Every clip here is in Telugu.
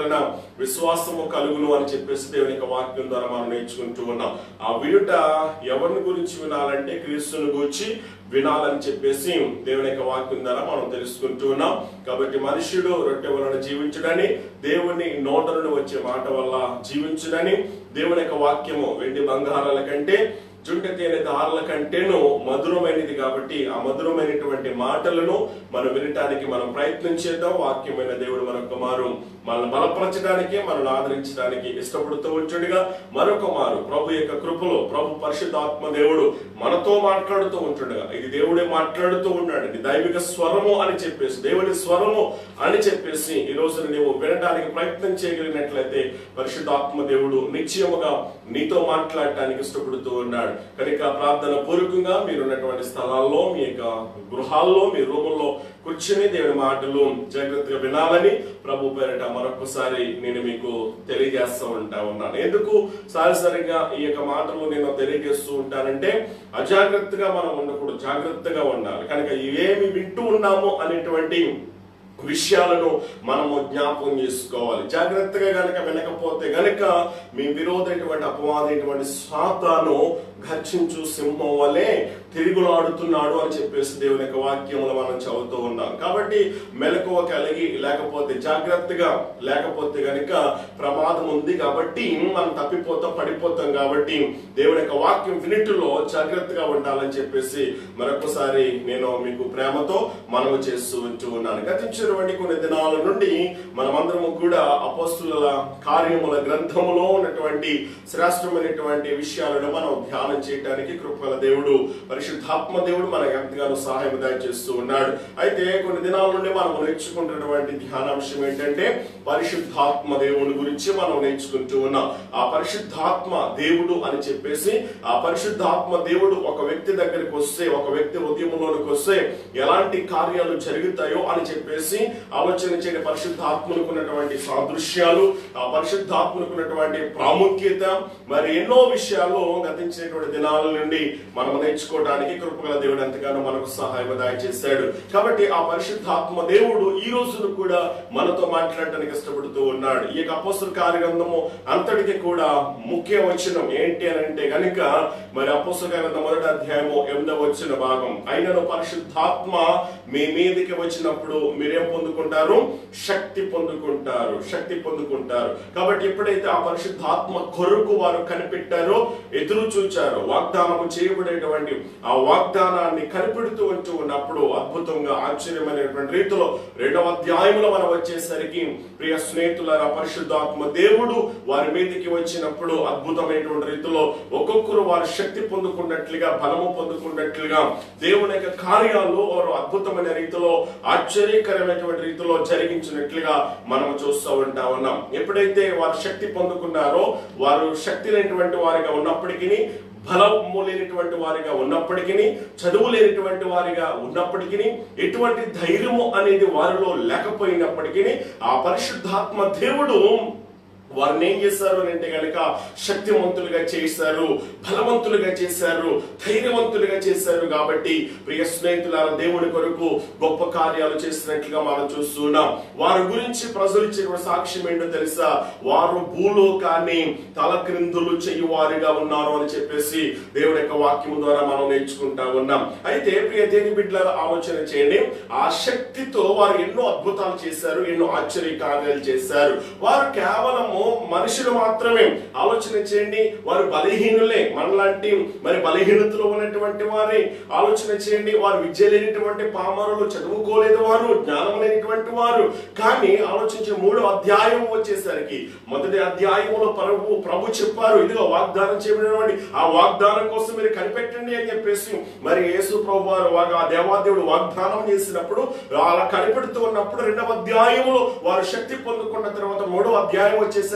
వలన విశ్వాసము కలుగును అని చెప్పేసి దేవుని యొక్క వాక్యం ద్వారా మనం నేర్చుకుంటూ ఉన్నాం. ఆ వినుట ఎవరిని గురించి వినాలంటే క్రీస్తుని గురించి వినాలని చెప్పేసి దేవుని యొక్క వాక్యం ద్వారా మనం తెలుసుకుంటూ ఉన్నాం. కాబట్టి మనుష్యుడు రొట్టె వలన జీవించుడని, దేవుని నోట నుండి వచ్చే మాట వల్ల జీవించుడని, దేవుని యొక్క వాక్యము వెండి బంగారాల కంటే జుంట తేనె దారుల కంటేనూ మధురమైనది కాబట్టి ఆ మధురమైనటువంటి మాటలను మనం వినటానికి మనం ప్రయత్నం చేద్దాం. వాక్యమైన దేవుడు మరొక మారు మనల్ని బలపరచడానికి, మనల్ని ఆదరించడానికి ఇష్టపడుతూ ఉంటుండగా మరొక మారు ప్రభు యొక్క కృపలో ప్రభు పరిశుద్ధాత్మ దేవుడు మనతో మాట్లాడుతూ ఉంటుండగా, ఇది దేవుడే మాట్లాడుతూ ఉన్నాడు, ఇది దైవిక స్వరము అని చెప్పేసి, దేవుడి స్వరము అని చెప్పేసి ఈ రోజున నీవు వినడానికి ప్రయత్నం చేయగలిగినట్లయితే పరిశుద్ధాత్మ దేవుడు నిశ్చయముగా నీతో మాట్లాడటానికి ఇష్టపడుతూ ఉన్నాడు. కనుక ప్రార్థన పూర్వకంగా మీరున్నటువంటి స్థలాల్లో, మీ యొక్క గృహాల్లో, మీ రూముల్లో కూర్చుని దేవుని మాటలు జాగ్రత్తగా వినాలని ప్రభు పేరిట మరొకసారి నేను మీకు తెలియజేస్తూ ఉన్నాను. ఎందుకు సారిసరిగా ఈ యొక్క మాటలు నేను తెలియజేస్తూ ఉంటానంటే, అజాగ్రత్తగా మనం ఉండకూడదు, జాగ్రత్తగా ఉండాలి. కనుక ఏమి వింటూ ఉన్నాము అనేటువంటి విషయాలను మనము జ్ఞాపకం చేసుకోవాలి. జాగ్రత్తగా గనక వినకపోతే గనక మీ విరోధమైనటువంటి అపవాదైనటువంటి సాతాను గర్జించు సింహం వలె తిరుగులాడుతున్నాడు అని చెప్పేసి దేవుని యొక్క వాక్యములు మనం చదువుతూ ఉన్నాం. కాబట్టి మెలకువ కలిగి లేకపోతే, జాగ్రత్తగా లేకపోతే గనక ప్రమాదం ఉంది. కాబట్టి మనం తప్పిపోతాం, పడిపోతాం. కాబట్టి దేవుని యొక్క వాక్యం వినిటిలో జాగ్రత్తగా ఉండాలని చెప్పేసి మరొకసారి నేను మీకు ప్రేమతో మనవి చేస్తూ ఉన్నాను. గతించినటువంటి కొన్ని దినాల నుండి మనమందరము కూడా అపోస్తుల కార్యముల గ్రంథములో ఉన్నటువంటి శ్రేష్టమైనటువంటి విషయాలను మనం ధ్యానం చేయడానికి కృపగల దేవుడు పరిశుద్ధాత్మ దేవుడు మనకు ఎంతగానో సహాయం దయచేస్తూ ఉన్నాడు. అయితే కొన్ని దినాల నుండి మనం నేర్చుకుంటున్నటువంటి ధ్యానాంశం ఏంటంటే పరిశుద్ధాత్మ దేవుని గురించి మనం నేర్చుకుంటూ ఉన్నాం. ఆ పరిశుద్ధాత్మ దేవుడు అని చెప్పేసి, ఆ పరిశుద్ధాత్మ దేవుడు ఒక వ్యక్తి దగ్గరికి వస్తే, ఒక వ్యక్తి హృదయంలోనికి వస్తే ఎలాంటి కార్యాలు జరుగుతాయో అని చెప్పేసి ఆలోచన చేయని పరిశుద్ధాత్మకు ఉన్నటువంటి సాదృశ్యాలు, ఆ పరిశుద్ధాత్మకు ఉన్నటువంటి ప్రాముఖ్యత, మరి ఎన్నో విషయాలు గతించినటువంటి దినాల నుండి మనం నేర్చుకోవడానికి కృపగల దేవుడు ఎంతగానో మనకు సహాయం దయచేశాడు. కాబట్టి ఆ పరిశుద్ధాత్మ దేవుడు ఈ రోజును కూడా మనతో మాట్లాడటానికి ఇష్టపడుతూ ఉన్నాడు. ఈ యొక్క అపోస్తల కార్యగ్రంథము అంతటికి కూడా ముఖ్య వచనం ఏంటి అని అంటే గనుక, మరి అపోస్తల కార్యగ్రంథం 1వ అధ్యాయము 8వ వచన భాగం, అయినను పరిశుద్ధాత్మ మీ మీదకి వచ్చినప్పుడు మీరేం పొందుకుంటారు? శక్తి పొందుకుంటారు, శక్తి పొందుకుంటారు. కాబట్టి ఎప్పుడైతే ఆ పరిశుద్ధాత్మ కొరకు వారు కనిపెట్టారో, ఎదురు చూచారో, వాగ్దానము చేయబడేటువంటి ఆ వాగ్దానాన్ని కనిపెడుతూ ఉన్నప్పుడు అద్భుతంగా ఆశ్చర్యమైనటువంటి రీతిలో 2వ అధ్యాయంలో మనం వచ్చేసరికి ప్రియ స్నేహితులారా, పరిశుద్ధాత్మ దేవుడు వారి మీదకి వచ్చినప్పుడు అద్భుతమైనటువంటి రీతిలో ఒక్కొక్కరు వారి శక్తి పొందుకున్నట్లుగా, బలము పొందుకున్నట్లుగా దేవుని యొక్క కార్యాలు వారు అద్భుతమైన రీతిలో, ఆశ్చర్యకరమైనటువంటి రీతిలో జరిగించినట్లుగా మనం చూస్తూ ఉన్నాం. ఎప్పుడైతే వారు శక్తి పొందుకున్నారో, వారు శక్తి లేనటువంటి వారిగా ఉన్నప్పటికీ, బలము లేనటువంటి వారిగా ఉన్నప్పటికీ, చదువు లేనటువంటి వారిగా ఉన్నప్పటికీ, ఎటువంటి ధైర్యము అనేది వారిలో లేకపోయినప్పటికీ, ఆ పరిశుద్ధాత్మ దేవుడు వారిని ఏం చేశారు అంటే కనుక శక్తివంతులుగా చేశారు, బలవంతులుగా చేశారు, ధైర్యవంతులుగా చేశారు. కాబట్టి ప్రియ స్నేహితులారా, దేవుని కొరకు గొప్ప కార్యాలు చేసినట్లుగా మనం చూస్తున్నాం. వారి గురించి ప్రజలు ఇచ్చిన సాక్ష్యం ఏంటో తెలుసా? వారు భూలోకాన్ని తలక్రిందులు చెయ్యువారిగా ఉన్నారు అని చెప్పేసి దేవుని యొక్క వాక్యం ద్వారా మనం నేర్చుకుంటా ఉన్నాం. అయితే ప్రియ దేవుని బిడ్డలారా, ఆలోచన చేయండి. ఆ శక్తితో వారు ఎన్నో అద్భుతాలు చేశారు, ఎన్నో ఆశ్చర్య కార్యాలు చేశారు. వారు కేవలము మనుషులు మాత్రమే. ఆలోచన చేయండి, వారు బలహీనులే, మనలాంటి మరి బలహీనతలో ఉన్నటువంటి వారి ఆలోచన చేయండి. వారు విద్య లేనటువంటి పామరులు, చదువుకోలేదు వారు, జ్ఞానం లేనటువంటి వారు. కానీ ఆలోచించే 3వ అధ్యాయం వచ్చేసరికి, మొదటి అధ్యాయంలో ప్రభు చెప్పారు, ఇదిగో వాగ్దానం చేయబడినటువంటి ఆ వాగ్దానం కోసం మీరు కనిపెట్టండి అని చెప్పేసి, మరి యేసు ప్రభు వారు ఆ దేవాదేవుడు వాగ్దానం చేసినప్పుడు అలా కనిపెడుతూ ఉన్నప్పుడు 2వ అధ్యాయంలో వారు శక్తి పొందుకున్న తర్వాత 3వ అధ్యాయం వచ్చేసరికి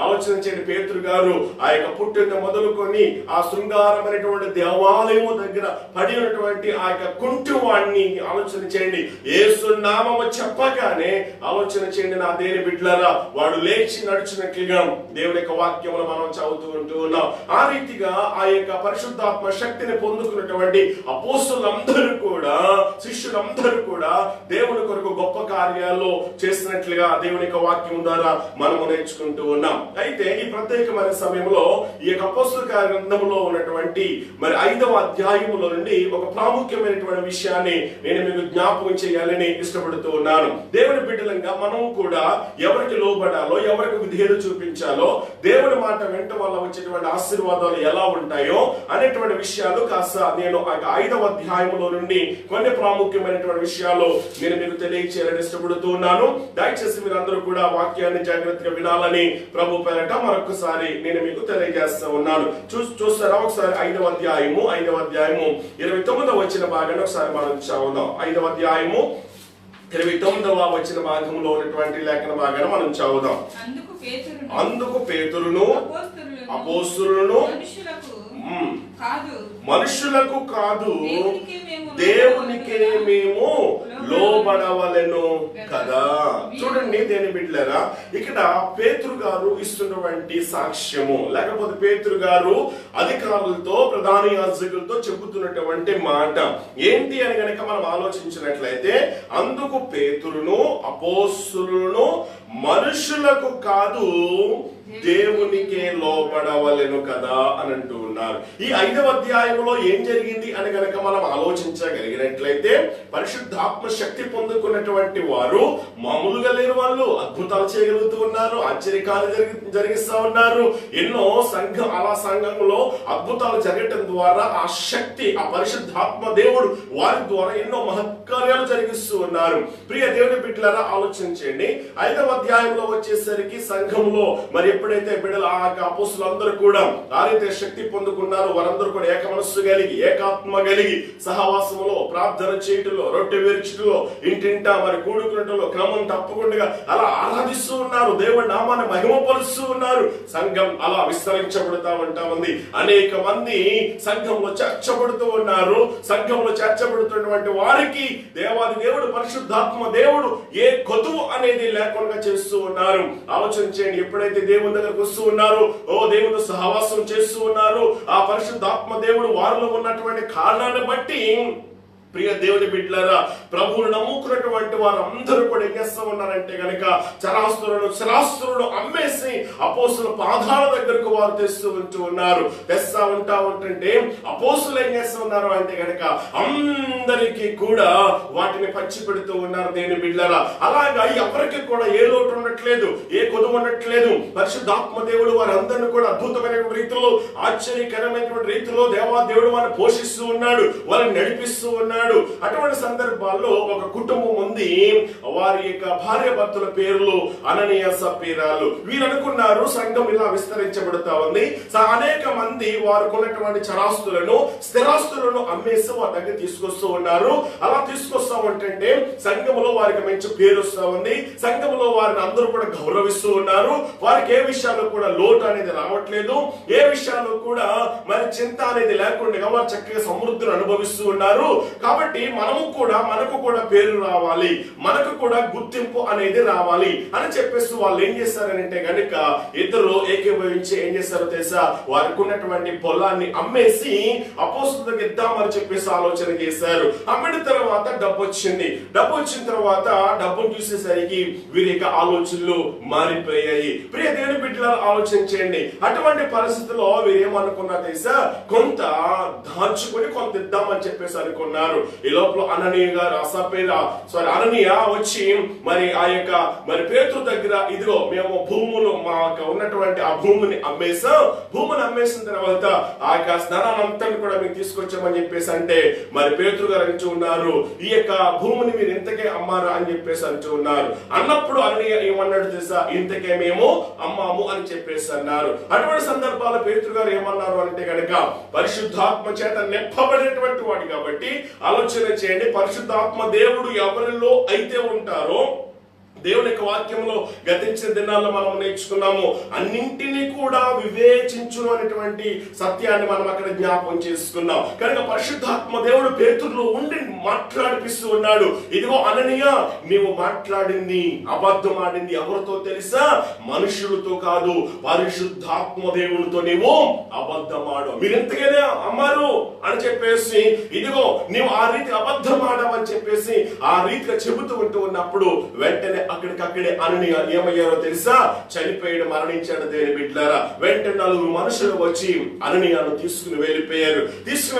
ఆలోచన చేయండి. పేతురు గారు ఆ యొక్క పుట్టిన మొదలుకొని ఆ శృంగారమైనటువంటి దేవాలయము దగ్గర పడినటువంటి ఆ యొక్క కుంటివాణ్ణి ఆలోచన చేయండి. యేసు నామము చెప్పగానే ఆలోచన చేయండి నా దేని బిడ్డలారా, వాడు లేచి నడిచినట్లుగా దేవుని యొక్క వాక్యములు మనం చదువుతూ ఉన్నాం. ఆ రీతిగా ఆ యొక్క పరిశుద్ధాత్మ శక్తిని పొందుకున్నటువంటి అపోస్తలులందరూ కూడా శిష్యులందరూ కూడా దేవుని కొరకు గొప్ప కార్యాలు చేసినట్లుగా దేవుని యొక్క వాక్యం ద్వారా మనము నేర్చుకుంటూ ఉన్నాం. అయితే ఈ ప్రత్యేకమైన సమయంలో ఈ యొక్క అపోస్తల కార్య గ్రంథంలో ఉన్నటువంటి మరి 5వ అధ్యాయములో నుండి ఒక ప్రాముఖ్యమైనటువంటి విషయాన్ని నేను మీకు జ్ఞాపకం చేయాలని ఇష్టపడుతూ ఉన్నాను. దేవుని బిడ్డలంగా మనం కూడా ఎవరికి లోబడాలో, ఎవరికి విధేయత చూపించాలో, దేవుని మాట వెంట వల్ల వచ్చేటువంటి ఆశీర్వాదాలు ఎలా ఉంటాయో అనేటువంటి విషయాలు కాస్త నేను 5వ అధ్యాయంలో నుండి కొన్ని ప్రాముఖ్యమైనటువంటి విషయాలు నేను మీకు తెలియచేయాలని ఇష్టపడుతూ ఉన్నాను. దయచేసి మీరు అందరూ కూడా వాక్యాన్ని జాగ్రత్తగా వినాలని ప్రభు పేరట మరొకసారి నేను మీకు తెలియజేస్తా ఉన్నాను. చూస్తారా ఒకసారి 5వ అధ్యాయము 29వ వచన భాగాన్ని ఒకసారి మనం చదువుదాం. 5వ అధ్యాయము 29వ వచన భాగంలో ఉన్నటువంటి లేఖన భాగాన్ని మనం చదువుదాం. అందుకు పేతురును అపోస్తలులను మనుషులకు కాదు దేవునికే మేము లోబడవలెను కదా. చూడండి దేని బిడ్డలారా, ఇక్కడ పేతురు గారు ఇస్తున్నటువంటి సాక్ష్యము, లేకపోతే పేతురు గారు అధికారులతో ప్రధాన యాజకులతో చెబుతున్నటువంటి మాట ఏంటి అని గనక మనం ఆలోచించినట్లయితే, అందుకు పేతురును అపోస్తలులను మనుషులకు కాదు దేవునికే లోబడవలెను కదా అని అంటూ ఉన్నారు. ఈ 5వ అధ్యాయంలో ఏం జరిగింది అని గనక మనం ఆలోచించగలిగినట్లయితే, పరిశుద్ధాత్మ శక్తి పొందుకున్నటువంటి వారు మామూలుగా లేని వాళ్ళు అద్భుతాలు చేయగలుగుతూ ఉన్నారు, ఆశ్చర్యకాలు జరిగిస్తా ఉన్నారు. ఎన్నో సంఘంలో అద్భుతాలు జరగటం ద్వారా ఆ శక్తి, ఆ పరిశుద్ధాత్మ దేవుడు వారి ద్వారా ఎన్నో మహత్కార్యాలు జరిగిస్తూ ఉన్నారు. ప్రియ దేవుని బిడ్డలారా, ఆలోచించండి. 5వ అధ్యాయంలో వచ్చేసరికి సంఘంలో మరి ఎప్పుడైతే బిడ్డలు అపోస్తలులందరూ కూడా ఆరైతే శక్తి పొందుకున్నారు, వారందరూ కూడా ఏక మనస్సు కలిగి, ఏకాత్మ కలిగి, సహవాసములో, ప్రార్థన చేయటంలో, రొట్టె విరుచుటలో, ఇంటింటా మరి కూడుకున్నట్లో క్రమం తప్పకుండా అలా ఆరాధిస్తూ ఉన్నారు, దేవుడి నామాన్ని మహిమపరుస్తూ ఉన్నారు. సంఘం అలా విస్తరించబడుతూ ఉంటా ఉంది. అనేక మంది సంఘంలో చేర్చబడుతూ ఉన్నారు. సంఘంలో చేర్చబడుతున్నటువంటి వారికి దేవాది దేవుడు, పరిశుద్ధాత్మ దేవుడు ఏ కొదువు అనేది లేకుండా చేస్తూ ఉన్నారు. ఆలోచన చేయండి. ఎప్పుడైతే దేవుని దగ్గరకు వస్తూ ఉన్నారు, దేవుడు సహవాసం చేస్తూ ఉన్నారు, ఆ పరిశుద్ధాత్మ దేవుడు వారిలో ఉన్నటువంటి కారణాన్ని బట్టి ప్రియ దేవుని బిడ్డలారా, ప్రభువును నమ్ముకున్నటువంటి వారు అందరూ కూడా ఏం చేస్తూ ఉన్నారంటే గనక స్థిరాస్తులను అమ్మేసి అపోస్తుల పాదాల దగ్గరకు వారు తెస్తా ఉంటుంటే అపోస్తులు ఏం చేస్తూ ఉన్నారు అంటే గనక అందరికీ కూడా వాటిని పంచి పెడుతూ ఉన్నారు. దేవుని బిడ్డలారా, అలాగా ఎవరికి కూడా ఏ లోటు ఉండట్లేదు, ఏ కొదువు ఉండట్లేదు. పరిశుద్ధాత్మ దేవుడు వారందరినీ కూడా అద్భుతమైన రీతిలో, ఆశ్చర్యకరమైనటువంటి రీతిలో దేవుడు వారిని పోషిస్తూ ఉన్నాడు, వారిని నడిపిస్తూ ఉన్నాడు. అటువంటి సందర్భాల్లో ఒక కుటుంబం ఉంది, వారి యొక్క భార్య భర్తల పేర్లు అననీయ సప్పీరాలు. వీరు అనుకున్నారు సంఘం ఇలా విస్తరించబడుతా ఉంది, అనేక మంది వారికి ఉన్నటువంటి స్థిరాస్తులను అమ్మేసి వారి దగ్గర తీసుకొస్తూ ఉన్నారు. అలా తీసుకొస్తా ఉంటే సంఘంలో వారికి మంచి పేరు వస్తా ఉంది, సంఘంలో వారిని అందరూ కూడా గౌరవిస్తూ ఉన్నారు. వారికి ఏ విషయాల్లో కూడా లోటు అనేది రావట్లేదు, ఏ విషయాల్లో కూడా మరి చింత అనేది లేకుండా వారు చక్కగా సమృద్ధిని అనుభవిస్తూ ఉన్నారు. కాబట్టి మనకు కూడా పేరు రావాలి, మనకు కూడా గుర్తింపు అనేది రావాలి అని చెప్పేసి వాళ్ళు ఏం చేస్తారంటే గనుక ఇద్దరు ఏకీభవించి ఏం చేస్తారో తెలుసా, వారికి ఉన్నటువంటి పొలాన్ని అమ్మేసి అపోస్తలులకు ఇద్దామని చెప్పేసి ఆలోచన చేశారు. అమ్మిన తర్వాత డబ్బు వచ్చిన తర్వాత డబ్బును చూసేసరికి వీరి యొక్క ఆలోచనలు మారిపోయాయి. ప్రియ దేవుని బిడ్డలారా, ఆలోచించండి. అటువంటి పరిస్థితుల్లో వీరు ఏమనుకున్నా తెలుసా, కొంత దాచుకొని కొంత ఇద్దామని చెప్పేసి అనుకున్నారు. ఈ లోపల అననీయ వచ్చి మరి ఆ యొక్క మరి పేతురు దగ్గర, ఇదిగో మేము భూములు ఉన్నటువంటి ఆ భూమిని అమ్మేసిన తర్వాత ఆ యొక్క ధనాన్నంతా కూడా మీకు తీసుకొచ్చామని చెప్పేసి అంటే, మరి పేతురు గారు అంటూ ఉన్నారు, ఈ యొక్క భూమిని మీరు ఇంతకే అమ్మారా అని చెప్పేసి అంటూ ఉన్నారు. అన్నప్పుడు అననీయ ఏమన్నాడు తెలుసా, ఇంతకే మేము అమ్మాము అని చెప్పేసి అన్నారు. అటువంటి సందర్భాల్లో పేతురు గారు ఏమన్నారు అంటే కనుక, పరిశుద్ధాత్మ చేత నింపబడినటువంటి వాడు కాబట్టి ఆలోచన చేయండి. పరిశుద్ధాత్మ దేవుడు ఎవరిలో అయితే ఉంటారో, దేవుని యొక్క వాక్యంలో గతించిన దినాల్లో మనం నేర్చుకున్నాము, అన్నింటినీ కూడా వివేచించును అనేటువంటి సత్యాన్ని మనం అక్కడ జ్ఞాపకం చేసుకున్నాం. కనుక పరిశుద్ధాత్మ దేవుడు పేతురులో ఉండి మాట్లాడిపిస్తూ ఉన్నాడు. ఇదిగో అననీయ, నీవు మాట్లాడింది అబద్ధం ఆడింది ఎవరితో తెలుసా? మనుషులతో కాదు, పరిశుద్ధాత్మ దేవునితో నీవు అబద్ధం ఆడు. మీరు ఎంతగానే అమ్మారు అని చెప్పేసి, ఇదిగో నీవు ఆ రీతి అబద్ధం ఆడమని చెప్పేసి ఆ రీతిగా చెబుతూ ఉన్నప్పుడు వెంటనే అక్కడికక్కడే అననీయ ఏమయ్యారో తెలుసా? చనిపోయాడు, మరణించాడు దేవుని బిడ్డలారా. వెంటనే 4 మనుషులు వచ్చి అననీయను తీసుకుని వెళ్ళిపోయారు.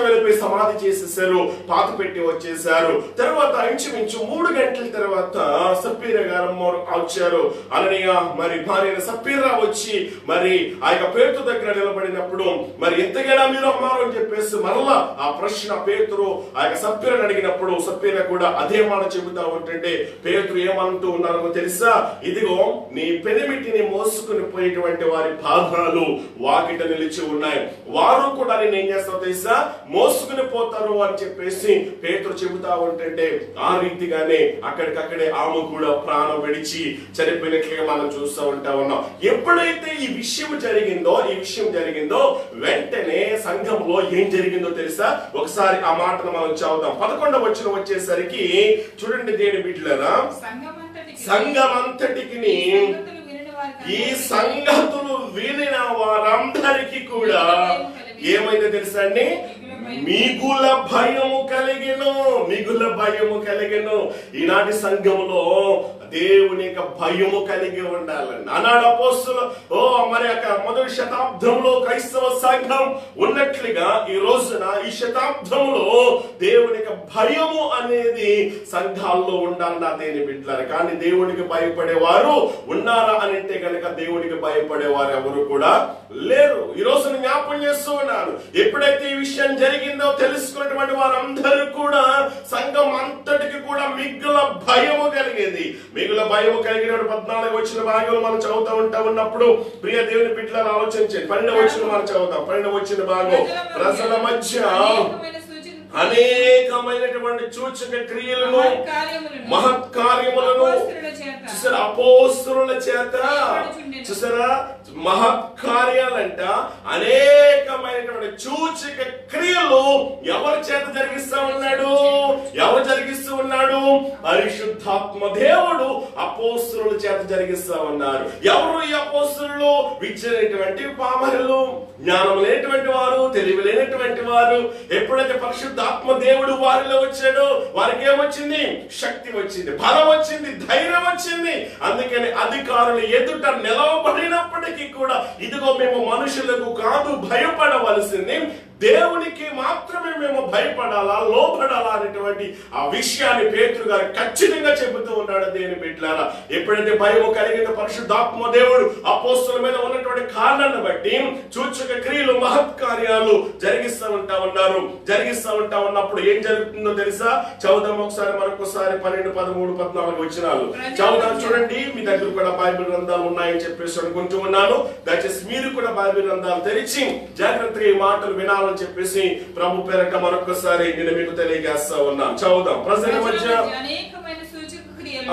వెళ్ళిపోయి సమాధి చేసేసారు, పాత పెట్టి వచ్చేసారు. తర్వాత ఇంచుమించు 3 గంటల తర్వాత సప్పీరా గారు వచ్చారు. అననీయ మరి భార్య సప్పీరా వచ్చి మరి ఆ యొక్క పేతురు దగ్గర నిలబడినప్పుడు మరి ఎంతగానో మీరు అమ్మారు అని చెప్పేసి మరలా ఆ ప్రశ్న పేతురు ఆ యొక్క సప్పీరాని అడిగినప్పుడు సప్పీరా కూడా అదే మాట చెబుతా ఉంటుంటే పేతురు ఏమంటూ ఉన్నారో తెలుసా? ఇదిగో నీ పెనిమిటిని మోసుకుని పోయేటువంటి వారి పాదాలు వాకిట నిలిచి ఉన్నాయి, వారు కూడా నేను ఏం చేస్తావు తెలుసా? మోసుకుని పోతారు అని చెప్పేసి పేతురు చెబుతా ఉంటుంటే ఆ రీతిగానే అక్కడికక్కడే ఆమె కూడా ప్రాణం విడిచి చనిపోయినట్లుగా మనం చూస్తూ ఉన్నాం. ఎప్పుడైతే ఈ విషయం జరిగిందో వెంటనే సంఘంలో ఏం జరిగిందో తెలుసా? ఒకసారి ఆ మాటను మనం చదువుదాం. 11వ వచనం వచ్చేసరికి చూడండి దేవుని బిడ్డలారా, సంఘమంతటికి ఈ సంగతులు వినిన వారందరికీ కూడా ఏమైందో తెలుసా అండి? మిగుల భయము కలిగెను. ఈనాటి సంఘములో దేవుని యొక్క భయము కలిగి ఉండాలండి. ఆనాడు అపోస్తలులు మరి మొదటి శతాబ్దంలో క్రైస్తవ సంఘం ఉన్నట్లుగా ఈ రోజున ఈ శతాబ్దంలో దేవుని యొక్క భయము అనేది సంఘాల్లో ఉండాలన్నా దేని బిడ్డలారు. కానీ దేవునికి భయపడేవారు ఉన్నారా అని అంటే కనుక దేవునికి భయపడేవారు ఎవరు కూడా లేరు. ఈ రోజున జ్ఞాపకం చేస్తూ ఉన్నాను, ఎప్పుడైతే ఈ విషయం జరిగిందో తెలుసుకున్నటువంటి వారందరూ కూడా సంఘం అంతటికి కూడా మిగుల భయము కలిగింది. మిగుల భయము కలిగిన 14వ వచన భాగంలో మనం చదువుతా ఉన్నప్పుడు ప్రియ దేవుని బిడ్డలను ఆలోచించండి. 12వ వచనం మనం చదువుతాం. 12వ వచన భాగం, ప్రజల మధ్య అనేకమైనటువంటి సూచక క్రియలను మహత్కార్యములను చూసారా? అపోస్తలుల చేత చూసారా? మహత్కార్యాలంట అనేకమైనటువంటి సూచక క్రియలు ఎవరి చేత జరిగిస్తా ఉన్నాడు? పరిశుద్ధాత్మ దేవుడు అపోస్తలుల చేత జరిగిస్తా ఉన్నారు. ఎవరు ఈ అపోస్తలులు? విద్య లేనటువంటి పామరులు, జ్ఞానం లేనటువంటి వారు, తెలివి లేనటువంటి వారు. ఎప్పుడైతే పరిశుద్ధాత్మ దేవుడు వారిలో వచ్చాడో వారికి ఏమొచ్చింది? శక్తి వచ్చింది, బలం వచ్చింది, ధైర్యం వచ్చింది. అందుకని అధికారులు ఎదుట నిలవబడినప్పటికీ కూడా ఇదిగో మేము మనుషులకు కాదు భయపడవలసింది, దేవునికి మాత్రమే మేము భయపడాలా, లోపడాలా అనేటువంటి ఆ విషయాన్ని పేతురు గారు ఖచ్చితంగా చెబుతూ ఉన్నాడు. దేని బిడ్డలారా, ఎప్పుడైతే భయం కలిగిన పరిశుద్ధాత్మ దేవుడు అపోస్తలుల మీద ఉన్నటువంటి కారణాన్ని బట్టి సూచక క్రియలు మహత్కార్యాలు జరిగిస్తా ఉన్నప్పుడు ఏం జరుగుతుందో తెలుసా? చదువుదాం ఒకసారి, మరొకసారి 12, 13, 14 వచనాలు చదువుదాం. చూడండి, మీ దగ్గర కూడా బైబిల్ గ్రంథాలు ఉన్నాయని చెప్పేసి అనుకుంటూ ఉన్నాను. దయచేసి మీరు కూడా బైబిల్ గ్రంథాలు తెరిచి జాగ్రత్తగా ఈ మాటలు వినాలని చెప్పేసి ప్రభు పేరట మరొకసారి నేను మీకు తెలియజేస్తా ఉన్నాను. చదువుదాం. ప్రజల మధ్య అనేకమైన సూచక క్రియలు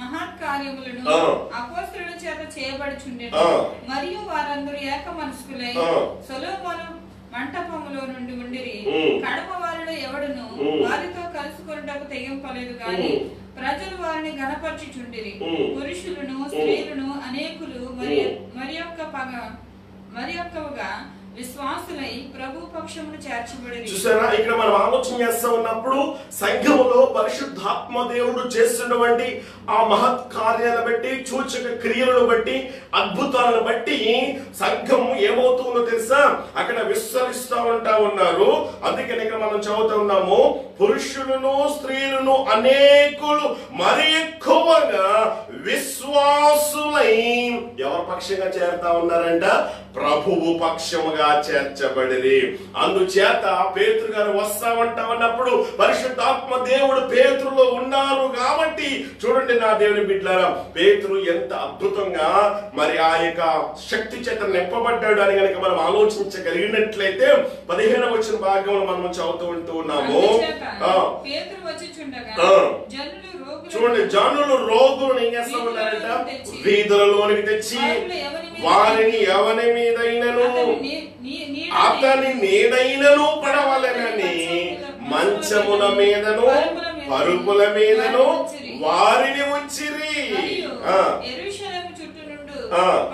మహత్కార్యములను అపోస్తలుల చేత చేయబడుచుండెను. మరియు వారందరూ ఏక మనస్కులై సొలొమోను మంటపములో నుండి ఉండిరి. కడప వారిలో ఎవడును వారితో కలుసుకొనుటకు తెగింపలేదు గాని ప్రజలు వారిని గణపరచుచుండిరి. పురుషులను స్త్రీలను అనేకులు మరి ఒక్కగా విశ్వాసులై ప్రభు పక్షమును చేర్చబడి. చూసారా, ఇక్కడ మనం ఆలోచన చేస్తా ఉన్నప్పుడు సంఘములో పరిశుద్ధాత్మ దేవుడు చేస్తున్నటువంటి ఆ మహత్ కార్యాలను బట్టి, సూచక క్రియలను బట్టి, అద్భుతాలను బట్టి సంఘము ఏమవుతుందో తెలుసా? అక్కడ విస్తరిస్తా ఉన్నారు. అందుకని ఇక్కడ మనం చదువుతా ఉన్నాము, పురుషులను స్త్రీలను అనేకులు మరి ఎక్కువగా విశ్వాసులై ఎవరి పక్షంగా చేరుతా ఉన్నారంట? ప్రభువు పక్షముగా చేర్చబడిరి. అందుచేత పేతురు గారు వస్తా ఉన్నప్పుడు పరిశుద్ధాత్మ దేవుడు పేతురులో ఉన్నారు కాబట్టి చూడండి నా దేవుని బిడ్డలారా, పేతురు ఎంత అద్భుతంగా మరి ఆ యొక్క శక్తి చేత నింపబడ్డాడు అని కనుక మనం ఆలోచించగలిగినట్లయితే 15వ వచన భాగంలో మనం చదువుతూ ఉన్నాము. చూడండి, జనులు రోగులను ఏం చేస్తా ఉన్నారంట? వీధులలోనికి తెచ్చి వారిని ఎవరి మీదైనను అతని నీడైనను పడవలెనని మంచముల మీదను పరుపుల మీదను వారిని ఉంచిరి. యెరూషలేము చుట్టూ నుండు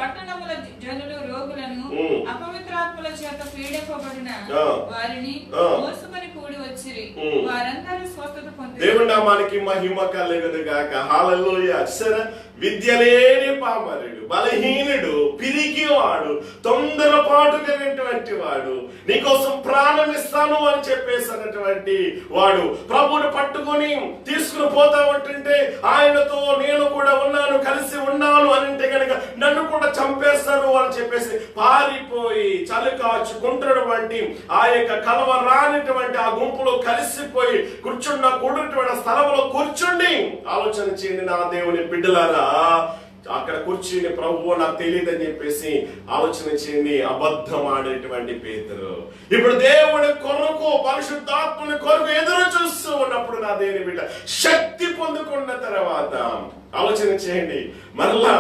పట్టణముల జనులు రోగులను అపవిత్రాత్మల చేత పీడింపబడిన వారిని మోసుకొని కూడి వచ్చిరి. వారందరూ స్వస్థత పొందిరి. దేవుని నామానికి మహిమ కలుగును గాక. హల్లెలూయా. అక్షర విద్య లేని పామరుడు, బలహీనుడు, పిరికివాడు, తొందరపాటు కలిగినటువంటి వాడు, నీకోసం ప్రాణం ఇస్తాను అని చెప్పేసినటువంటి వాడు ప్రభువుని పట్టుకొని తీసుకుని పోతా ఉంటుంటే ఆయనతో నేను కూడా ఉన్నాను, కలిసి ఉన్నాను అని అంటే కనుక నన్ను కూడా చంపేస్తారు అని చెప్పేసి పారిపోయి చలి కాచుకుంటున్నటువంటి ఆ యొక్క కలవ రానిటువంటి ఆ గుంపులో కలిసిపోయి కూడినటువంటి స్థలంలో కూర్చుండి ఆలోచన చేయండి నా దేవుని బిడ్డలారా. అక్కడ కూర్చుని ప్రభువు నాకు తెలియదని చెప్పేసి ఆలోచన చేయండి. అబద్ధం ఆడేటువంటి పేతురు ఇప్పుడు దేవుడి కొరకు, పరిశుద్ధాత్మని కొరకు ఎదురు చూస్తూ ఉన్నప్పుడు నా దేవుని బిడ్డ శక్తి పొందుకున్న తర్వాత ఆలోచన చేయండి. మళ్ళా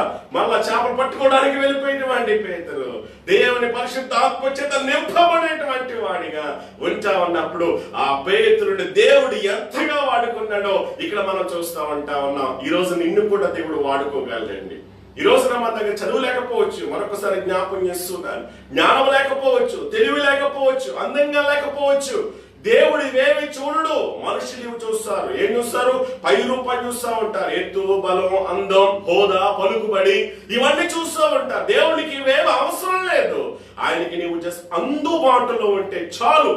చేపలు పట్టుకోవడానికి వెళ్ళిపోయినటువంటి పేతురు దేవుని పరిశుద్ధాత్మ చేత నింపబడేటువంటి వాడిగా ఉంటా ఉన్నప్పుడు ఆ పేతురుని దేవుడు ఎంతగా వాడుకున్నాడో ఇక్కడ మనం చూస్తా ఉన్నాం. ఈ రోజు నిన్ను కూడా దేవుడు వాడుకోగలండి. ఈ రోజున మన దగ్గర చదువు లేకపోవచ్చు, మరొకసారి జ్ఞాపకం చేస్తున్నాను, జ్ఞానం లేకపోవచ్చు, తెలివి లేకపోవచ్చు, అందంగా లేకపోవచ్చు. దేవుడు ఇవేమి చూడడు, మనుషులు ఇవి చూస్తారు. ఏం చూస్తారు? పై రూపం చూస్తూ ఉంటారు. ఎత్తు, బలం, అందం, హోదా, పలుకుబడి ఇవన్నీ చూస్తూ ఉంటారు. దేవుడికి ఇవేమి అవసరం లేదు. ఆయనకి నీవు జస్ట్ అందుబాటులో ఉంటే చాలు.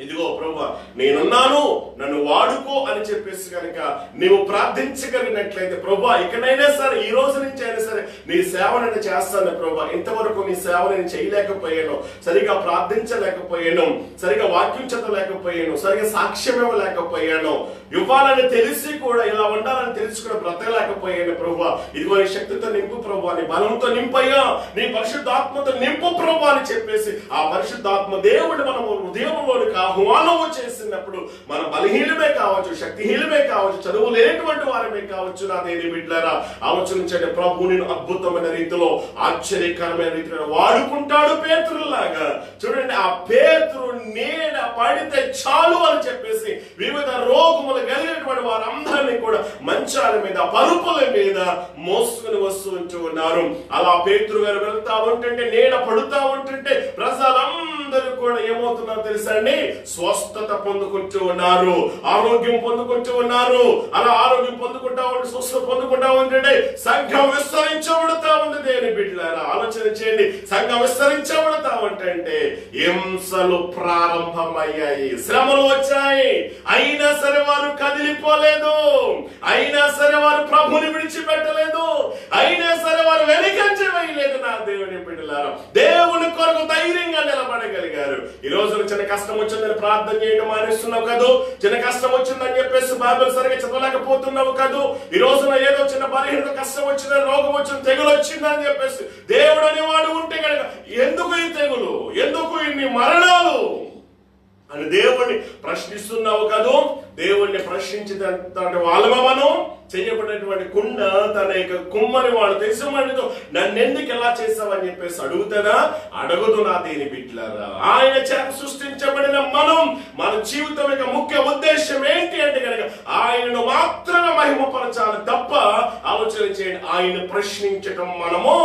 ఇదిగో ప్రభువా నేనున్నాను, నన్ను వాడుకో అని చెప్పేసి కనుక నీవు ప్రార్థించగలిగినట్లయితే ప్రభువా ఇకనైనా సరే, ఈ రోజు నుంచి అయినా సరే నీ సేవ నేను చేస్తాను ప్రభువా, ఇంతవరకు నీ సేవ నేను చేయలేకపోయాను, సరిగా ప్రార్థించలేకపోయాను, సరిగా వాక్యం చదవలేకపోయాను, సరిగా సాక్ష్యం ఇవ్వలేకపోయాను, ఇవ్వాలని తెలిసి కూడా ఇలా ఉండాలని తెలిసి కూడా బ్రతకలేకపోయాను ప్రభువా. ఇదిగో నీ శక్తితో నింపు ప్రభువా, నీ బలంతో నింపయ్యా, నీ పరిశుద్ధాత్మతో నింపు ప్రభువా అని చెప్పేసి ఆ పరిశుద్ధాత్మ దేవుడు మనము హృదయంలోనికి ఆహ్వానము చేసినప్పుడు మన బలహీనమే కావచ్చు, శక్తిహీనమే కావచ్చు, చదువు లేనటువంటి వారమే కావచ్చు నా దేవుని బిడ్డలారా ఆలోచించండి. ప్రభు నేను అద్భుతమైన రీతిలో, ఆశ్చర్యకరమైన రీతిలో వాడుకుంటాడు పేతురులాగా. చూడండి, ఆ పేతురు నీడ పడితే చాలు అని చెప్పేసి వివిధ రోగములు కలిగినటువంటి వారందరినీ కూడా మంచాల మీద, పరుపుల మీద మోసుకుని వస్తూ ఉన్నారు. అలా పేతురు గారు వెళ్తా ఉంటుంటే, నీడ పడుతూ ఉంటుంటే ప్రజలందరూ కూడా ఏమవుతున్నారో తెలుసా అండి? స్వస్థత పొందుకుంటూ ఉన్నారు, ఆరోగ్యం పొందుకుంటూ ఉన్నారు. అలా ఆరోగ్యం పొందుకుంటా ఉంటే, స్వస్థత పొందుకుంటా ఉంటే సంఘం విస్తరించబడుతా ఉంది. దేని బిడ్డలారా ఆలోచన చేయండి. సంఘం విస్తరించబడుతా ఉంటే హింసలు ప్రారంభమయ్యాయి, శ్రమలు వచ్చాయి. అయినా సరే వారు కదిలిపోలేదు, అయినా సరే వారు ప్రభుని విడిచిపెట్టలేదు, అయినా సరే వారు వెనుకంజ వేయలేదు. నా దేవుని బిడ్డలారా దేవుని కొరకు ధైర్యంగా నిలబడగలిగారు. ఈ రోజు చిన్న కష్టం వచ్చిందని ప్రార్థన చేయడం మానేస్తున్నావు కదూ, చిన్న కష్టం వచ్చిందని చెప్పేసి బైబిల్ సరిగా చదవలేకపోతున్నావు కదూ, ఈ రోజున ఏదో చిన్న బలహీనత, కష్టం వచ్చిందని, రోగం వచ్చింది, తెగులు వచ్చిందని చెప్పేసి దేవుడు అనేవాడు ఉంటే కనుక ఎందుకు ఈ తెగులు, ఎందుకు ఇన్ని మరణాలు అని దేవుణ్ణి ప్రశ్నిస్తున్నావు కదూ. దేవుణ్ణి ప్రశ్నించినటువంటి వాళ్ళమా మనం? చేయబడినటువంటి కుండ తన యొక్క కుమ్మరి వాడు తెలిసితో నన్ను ఎందుకు ఎలా చేసావని చెప్పేసి అడుగుతారా? అడగదు నా దేని బిడ్డలారా. ఆయన చేత సృష్టించబడిన మనం, మన జీవితం యొక్క ముఖ్య ఉద్దేశం ఏంటి అంటే కనుక ఆయనను మాత్రమే మహిమపరచాలి తప్ప ఆలోచన చేయండి, ఆయన ప్రశ్నించటం మనము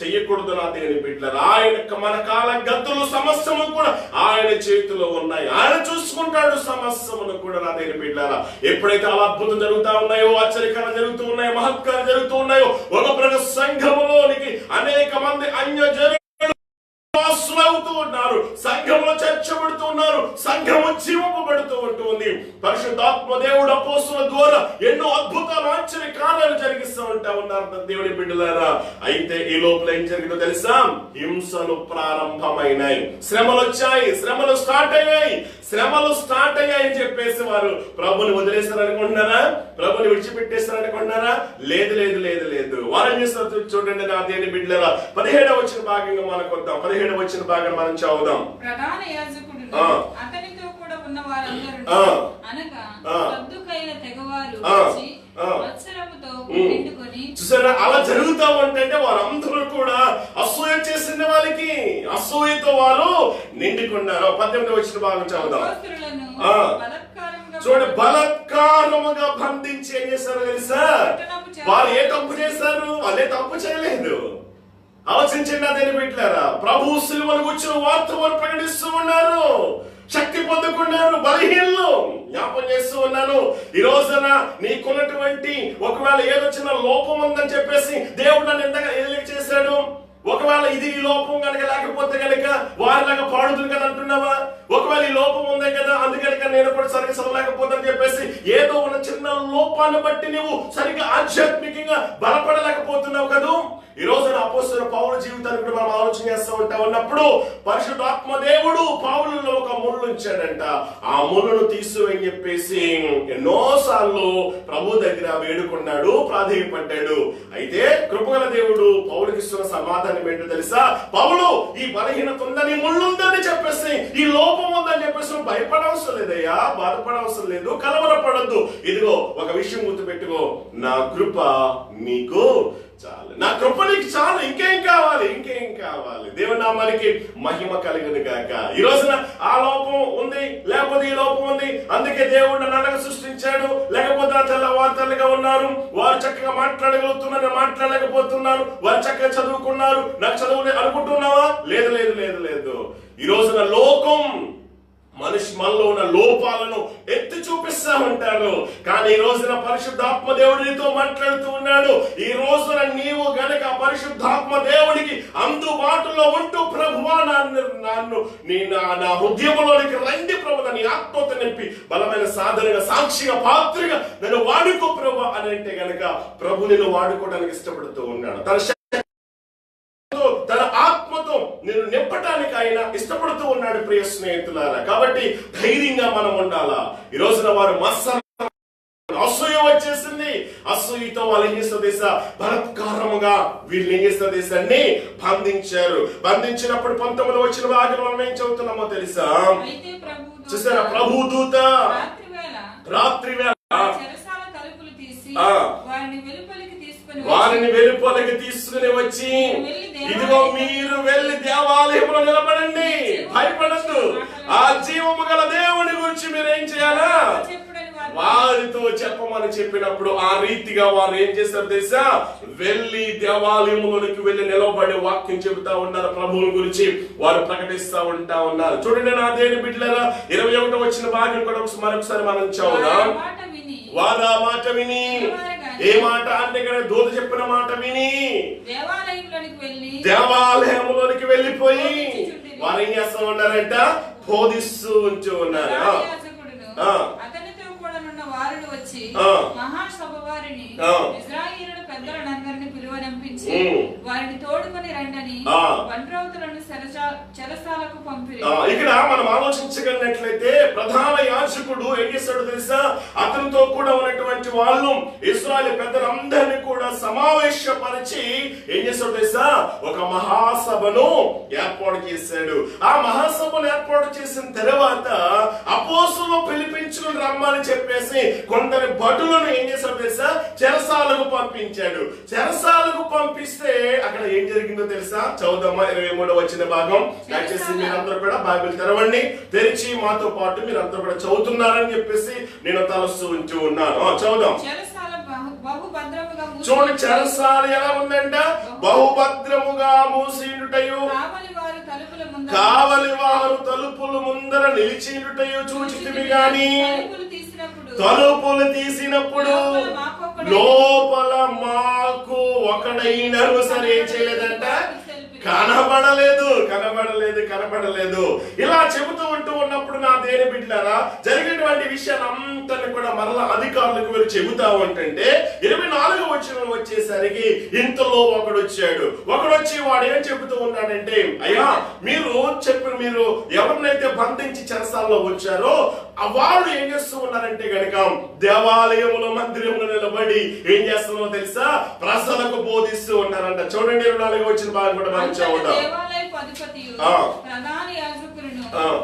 చెయ్యకూడదు నా దేని బిడ్డలారా. ఆయన మన కాల గతులు సమస్యలు కూడా ఆయన చేతిలో ఉన్నాయి, ఆయన చూసుకుంటాడు సమస్యలను కూడా నా దేని బిడ్డలారా. ఎప్పుడైతే అలా అద్భుతం జరుగుతా ఉన్నాయో, ఆశ్చర్యకరం జరుగుతూ ఉన్నాయో, మహత్కారం జరుగుతూ ఉన్నాయో, ఒక సంఘములోనికి అనేక మంది అన్యజనులు అవుతూ ఉన్నారు, సంఘంలో చర్చబడుతూ ఉన్నారు, సంఘము జీవింపబడుతూ ఉంటుంది. పరిశుద్ధాత్మ దేవుడు అపోస్తుల ద్వారా ఎన్నో అద్భుతాలు, ఆశ్చర్య కార్యాలు జరిగిస్తూ ఉంటా ఉన్నారు దేవుని బిడ్డలారా. అయితే ఈ లోపల ఏం జరిగిందో తెలుసా? హింసలు ప్రారంభమైనాయి, శ్రమలు వచ్చాయి, శ్రమలు స్టార్ట్ అయ్యాయి అని చెప్పేసి వారు ప్రభుని వదిలేస్తారనుకుంటున్నారా? ప్రభుని విడిచిపెట్టేస్తారనుకుంటున్నారా? లేదు లేదు లేదు లేదు. వారు ఏం చేస్తారు చూడండి నా దేవుని బిడ్డలారా. 17వ వచన భాగంగా మనకు వద్దాం. 17వ వచన భాగం మనం చదువుదాం. ప్రధాన యాజకుడు అతనితో కూడా ఉన్న వారందరూ అనగా సద్దుకైల తెగవారు వచ్చి వత్సరముతో నిండుకొని. చూసారా అలా జరుగుతా ఉంటే వారందరూ కూడా అసూయ చేసిన వాళ్ళకి అసూయతో వారు నిండుకున్నారు. 18వ వచన భాగం చదువుదాం. చూడండి, బలత్కారముగా బంధించి ఏం చేశారో తెలుసా? వారు ఏ తప్పు చేశారు? వాళ్ళే తప్పు చేయలేదు. ఆలోచించండి అదేని పెట్టారా? ప్రభు సిలువను కూర్చుని వార్త వారు ప్రకటిస్తూ ఉన్నారు, శక్తి పొందుకున్నారు, బలహీనలు. జ్ఞాపం చేస్తూ ఉన్నాను, ఈ రోజున నీకున్నటువంటి ఒకవేళ ఏదో చిన్న లోపం ఉందని చెప్పేసి దేవుడు నన్ను ఎంతగా ఏం చేశాడు? ఒకవేళ ఇది ఈ లోపం కనుక లేకపోతే కనుక వారిలాగా పాడుతుంది కదా అంటున్నావా? ఒకవేళ ఈ లోపం ఉందే కదా అందుకనుక నేను కూడా సరిగ్గా చదవలేకపోతానని చెప్పేసి ఏదో ఉన్న చిన్న లోపాన్ని బట్టి నువ్వు సరిగ్గా ఆధ్యాత్మికంగా బలపడలేకపోతున్నావు కదా. ఈ రోజున అపోస్తలుడైన పౌలు జీవితాన్ని కూడా మనం ఆలోచన చేస్తూ ఉంటా ఉన్నప్పుడు పరిశుద్ధాత్మ దేవుడు పౌలులో ఒక ముళ్ళు ఉంచాడంట. ఆ ముళ్ళను తీసివేయని చెప్పేసి ఎన్నోసార్లు ప్రభు దగ్గర వేడుకున్నాడు, ప్రాధేయపడ్డాడు. అయితే కృపగల దేవుడు పౌలుకి ఇస్తున్న సమాధానం ఏంటో తెలుసా? పౌలు, ఈ బలహీనత ఉందని, ముళ్ళు ఉందని చెప్పేసి, ఈ లోపం ఉందని చెప్పేసి భయపడవసరం లేదయ్యా, బాధపడవసరం లేదు, కలవరపడద్దు. ఇదిగో ఒక విషయం గుర్తుపెట్టుకో, నా కృప నీకు చాలు, నా కృప నీకు చాలు, ఇంకేం కావాలి, ఇంకేం కావాలి. దేవుని నామానికి మహిమ కలుగును గాక. ఈ రోజున ఆ లోపం ఉంది, లేకపోతే ఈ లోపం ఉంది, అందుకే దేవుడు నన్ను సృష్టించాడు, లేకపోతే నా తెల్లవారుతల్లిగా ఉన్నారు, వారు చక్కగా మాట్లాడగలుగుతున్నారు, మాట్లాడలేకపోతున్నారు, వారు చక్కగా చదువుకున్నారు, నాకు చదువు అనుకుంటున్నావా? లేదు లేదు లేదు లేదు. ఈ రోజున లోకం మనిషి మనలో ఉన్న లోపాలను ఎత్తి చూపిస్తా ఉంటారు. కానీ ఈ రోజున పరిశుద్ధాత్మ దేవుడు నీతో మాట్లాడుతూ ఉన్నాడు. ఈ రోజున నీవు గనక పరిశుద్ధాత్మ దేవుడికి అందుబాటులో ఉంటూ, ప్రభువా నా హృదయంలోనికి రండి ప్రభు, నీ ఆత్మతో నింపి బలమైన సాధనగా, సాక్షిగా, పాత్రగా నన్ను వాడుకో ప్రభు అని అంటే గనక ప్రభు నిన్ను వాడుకోవడానికి ఇష్టపడుతూ ఉన్నాడు. తన ఆత్మతో నేను నింపటానికి ఆయన ఇష్టపడుతూ ఉన్నాడు ప్రియ స్నేహితులారా. కాబట్టి ధైర్యంగా మనం ఉండాలా. ఈ రోజున వారు అసూయ వచ్చేసింది, అసూయతో వాళ్ళు ఏం చేసిన దేశ బలత్కారముగా వీళ్ళు ఏం చేసిన దేశాన్ని బంధించారు. బంధించినప్పుడు 19 వచ్చిన భాగం మనం ఏం చదువుతున్నామో తెలుసా? చూసారా, ప్రభు దూత రాత్రి వేళ వారిని వెలుపలికి తీసుకుని వచ్చి, ఇదిగో మీరు వెళ్ళి దేవాలయంలో నిలబడండి, భయపడద్దు, ఆ జీవము గల దేవుని గురించి మీరు ఏం చేయాలా వారితో చెప్పమని చెప్పినప్పుడు ఆ రీతిగా వారు ఏం చేశారు తెలుసా? వెళ్ళి దేవాలయంలోనికి వెళ్ళి నిలబడి వాక్యం చెబుతా ఉన్నారు, ప్రభువుని గురించి వారు ప్రకటిస్తా ఉంటా ఉన్నారు. చూడండి నా దేవుని బిడ్డలారా, 21 వచ్చిన భాగం కూడా మరొకసారి మనం చదువుదాం. వారు ఆ మాట విని, ఏ మాట అంటే ఇక్కడ దూత చెప్పిన మాట విని దేవాలయంలోనికి వెళ్ళిపోయి వారు ఏం చేస్తూ ఉన్నారంట? బోధిస్తూ ఉంటూ ఉన్నారు. వారుడు వచ్చి మహాసభ వారిని ఇశ్రాయేలు పెద్దలందరినీ పిలువనంపించి వారిని తోడుకొని రండని బండ్రౌతులను చెరసాలకు పంపిరి. ఇక్కడ మనం ఆలోచించగలిగినట్లయితే ప్రధాన యాజకుడు ఏం చేస్తాడో తెలుసా? అతనితో కూడా ఉన్నటువంటి వాళ్ళు ఇశ్రాయేలు పెద్దలందరినీ కూడా సమావేశపరిచి ఏం చేస్తాడో తెలుసా? ఒక మహాసభను ఏర్పాటు చేశాడు. ఆ మహాసభను ఏర్పాటు చేసిన తర్వాత అపోస్తలులను పిలిపించుకుని రమ్మని చెప్పేసి కొందరి భటులను ఏం చేశాడు తెలుసా? చెరసాలకు పంపించాడు. చెరసాలకు పంపిస్తే అక్కడ ఏం జరిగిందో తెలుసా? చదువుదామా 23 వచ్చిన భాగం. దయచేసి మీరందరూ కూడా బైబిల్ తెరవండి, తెరిచి మాతో పాటు మీరందరూ కూడా చదువుతున్నారని చెప్పేసి నేను తలస్తూ ఉంటూ ఉన్నాను. చదువుదాం. చూడండి, చెరసాల ఎలా ఉందంట? బహుభద్రముగా మూసియుటయు, కావలి వారు తలుపుల ముందర నిలిచియుటయు చూచితివి గాని, తలుపులు తీసినప్పుడు లోపల మాకు ఒకడైనను సరే చేయలేదంట, కనబడలేదు కనబడలేదు కనబడలేదు. ఇలా చెబుతూ ఉంటూ ఉన్నప్పుడు నా దేని బిడ్డలారా, జరిగినటువంటి విషయాలంతా కూడా మరలా అధికారులకు వెళ్ళి చెబుతా ఉంటుంటే 24 వచనం వచ్చేసరికి ఇంతలో ఒకడు వచ్చాడు. ఒకడొచ్చి వాడు ఏం చెబుతూ ఉన్నాడంటే, అయ్యా మీరు ఎవరినైతే బంధించి చెరసాల్లో వచ్చారో వాళ్ళు ఏం చేస్తూ ఉన్నారంటే గనక దేవాలయంలో, మందిరంలో నిలబడి ఏం చేస్తున్నారో తెలుసా? ప్రజలకు బోధిస్తూ ఉన్నారంట. చూడండి 24 వచ్చిన భాగం కూడా మనం చదువుదాం. ప్రధాన యాజకులను